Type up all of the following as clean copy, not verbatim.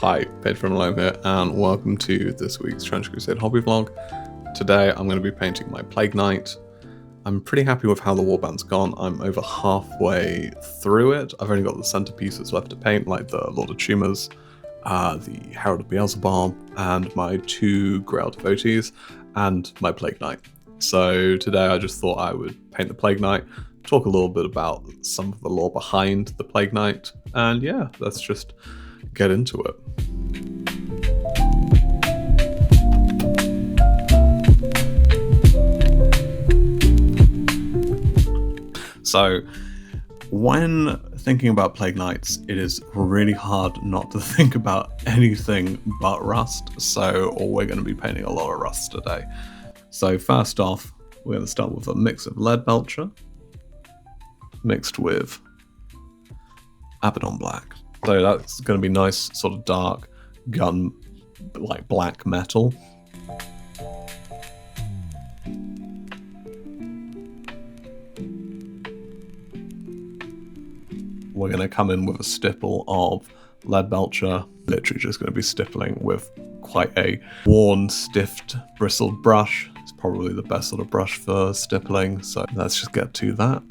Hi, Patron Loam here, and welcome to this week's Trench Crusade hobby vlog. Today I'm going to be painting my Plague Knight. I'm pretty happy with how the warband's gone. I'm over halfway through it. I've only got the centerpieces left to paint, like the Lord of Tumors, the Herald of Beelzebub, and my two Grail devotees, and my Plague Knight. So today I just thought I would paint the Plague Knight, talk a little bit about some of the lore behind the Plague Knight, and yeah, let's just get into it. So when thinking about Plague Knights, it is really hard not to think about anything but rust, so we're going to be painting a lot of rust today. So first off, we're going to start with a mix of lead belcher mixed with Abaddon black. So that's going to be nice, sort of dark gun, like black metal. We're going to come in with a stipple of lead belcher, literally just going to be stippling with quite a worn, stiffed, bristled brush. It's probably the best sort of brush for stippling, so let's just get to that.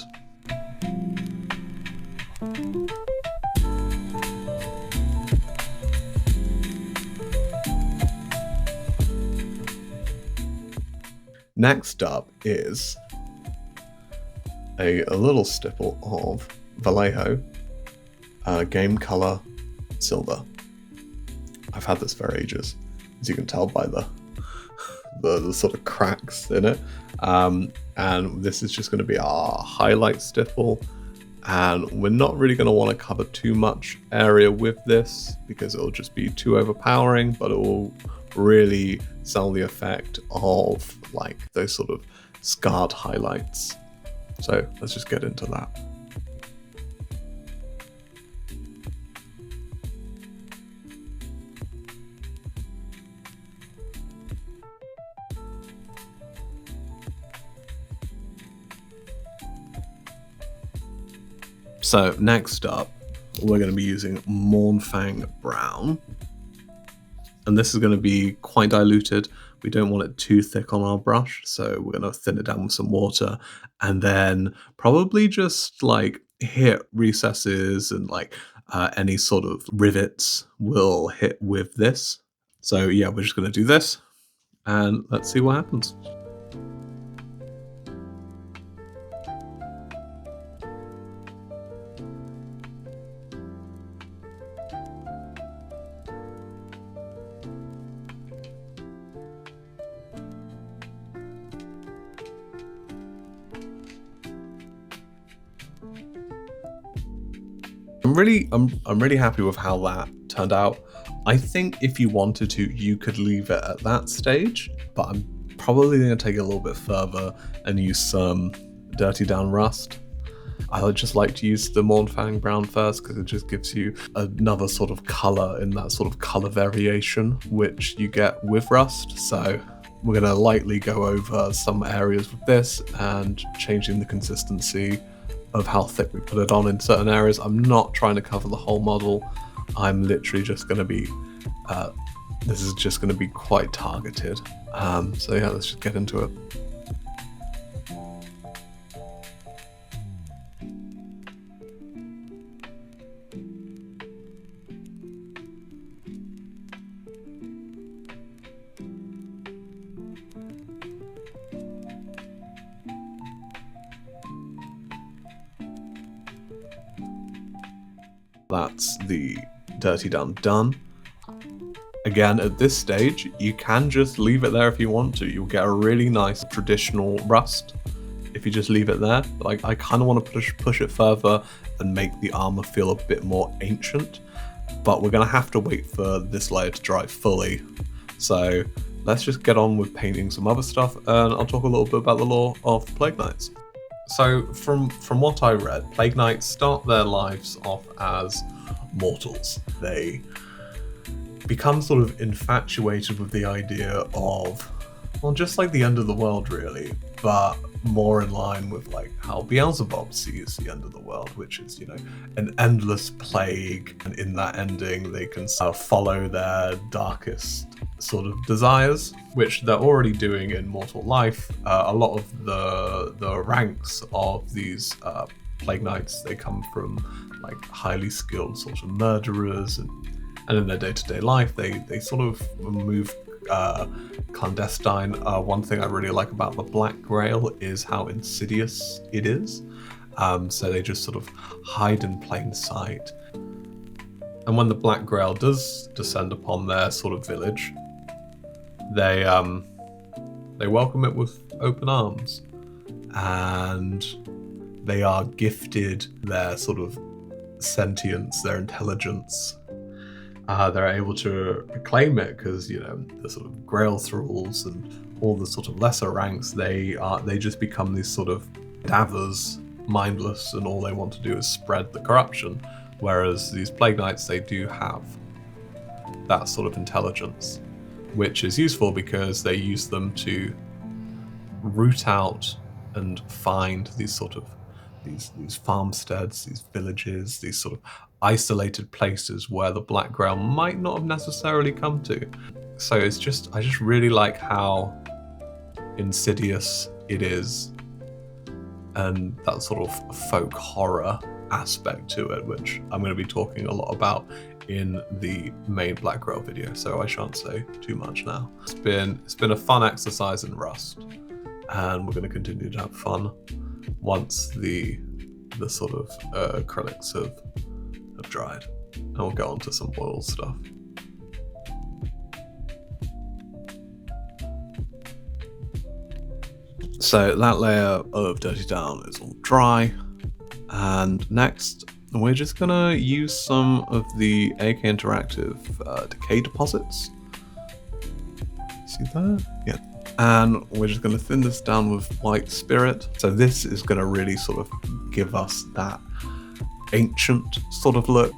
Next up is a little stipple of Vallejo, game color silver. I've had this for ages, as you can tell by the sort of cracks in it. And this is just going to be our highlight stipple. And we're not really going to want to cover too much area with this because it'll just be too overpowering, but it will really sell the effect of like those sort of scarred highlights. So let's just get into that. So next up, we're going to be using Mournfang Brown. And this is going to be quite diluted. We don't want it too thick on our brush, so we're going to thin it down with some water and then probably just like hit recesses and like any sort of rivets will hit with this. So yeah, we're just going to do this and let's see what happens. I'm really happy with how that turned out. I think if you wanted to, you could leave it at that stage, but I'm probably going to take it a little bit further and use some Dirty Down Rust. I would just like to use the Mournfang Brown first because it just gives you another sort of color in that sort of color variation which you get with Rust. So we're going to lightly go over some areas with this and changing the consistency of how thick we put it on in certain areas. I'm not trying to cover the whole model. I'm literally just going to be, this is just going to be quite targeted. So yeah, let's just get into it. That's the Dirty Down done. Again, at this stage, you can just leave it there if you want to. You'll get a really nice traditional rust if you just leave it there. Like, I kind of want to push it further and make the armor feel a bit more ancient, but we're going to have to wait for this layer to dry fully. So let's just get on with painting some other stuff, and I'll talk a little bit about the lore of Plague Knights. So from what I read, Plague Knights start their lives off as mortals. They become sort of infatuated with the idea of, well, just like the end of the world really, but more in line with like how Beelzebub sees the end of the world, which is, you know, an endless plague, and in that ending they can follow their darkest sort of desires, which they're already doing in Mortal Life. A lot of the ranks of these Plague Knights, they come from like highly skilled sort of murderers, and in their day-to-day life they sort of move clandestine. One thing I really like about the Black Grail is how insidious it is. So they just sort of hide in plain sight. And when the Black Grail does descend upon their sort of village, they welcome it with open arms, and they are gifted their sort of sentience, their intelligence. They're able to reclaim it because, you know, the sort of Grail thralls and all the sort of lesser ranks, they just become these sort of davers, mindless, and all they want to do is spread the corruption. Whereas these Plague Knights, they do have that sort of intelligence, which is useful because they use them to root out and find these sort of these farmsteads, these villages, these sort of isolated places where the Black Grail might not have necessarily come to. So I just really like how insidious it is, and that sort of folk horror aspect to it, which I'm going to be talking a lot about in the main Black Grail video, so I shan't say too much now. It's been a fun exercise in Rust, and we're going to continue to have fun once the sort of acrylics have dried, and we'll go on to some oil stuff. So that layer of Dirty Down is all dry, and next we're just gonna use some of the AK Interactive decay deposits. See there? Yeah. And we're just gonna thin this down with White Spirit. So this is gonna really sort of give us that ancient sort of look.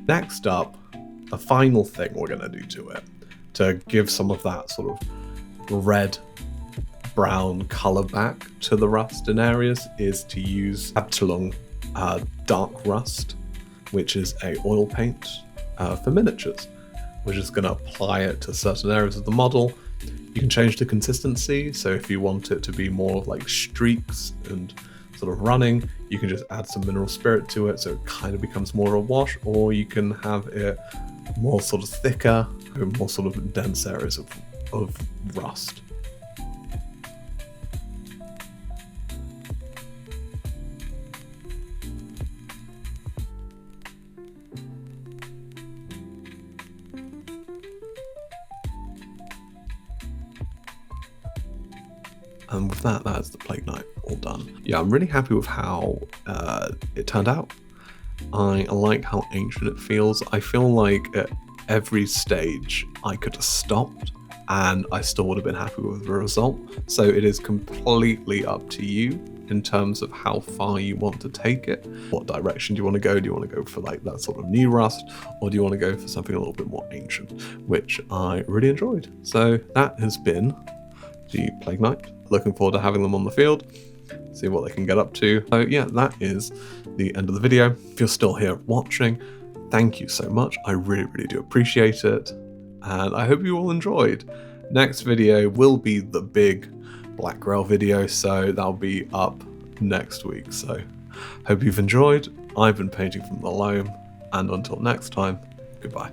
Next up, the final thing we're going to do to it, to give some of that sort of red brown color back to the rust in areas, is to use Abtelung Dark Rust, which is a oil paint for miniatures. We're just going to apply it to certain areas of the model. You can change the consistency, so if you want it to be more of like streaks and sort of running, you can just add some mineral spirit to it so it kind of becomes more a wash, or you can have it more sort of thicker, more sort of dense areas of rust. And with that, that's the Plague Knight all done. Yeah, I'm really happy with how it turned out. I like how ancient it feels. I feel like at every stage I could have stopped and I still would have been happy with the result. So it is completely up to you in terms of how far you want to take it. What direction do you want to go? Do you want to go for like that sort of new rust, or do you want to go for something a little bit more ancient, which I really enjoyed. So that has been the Plague Knight. Looking forward to having them on the field, see what they can get up to. So yeah, that is the end of the video. If you're still here watching, thank you so much. I really, really do appreciate it. And I hope you all enjoyed. Next video will be the big Black Grail video, so that'll be up next week. So hope you've enjoyed. I've been painting from the Loam, and until next time, goodbye.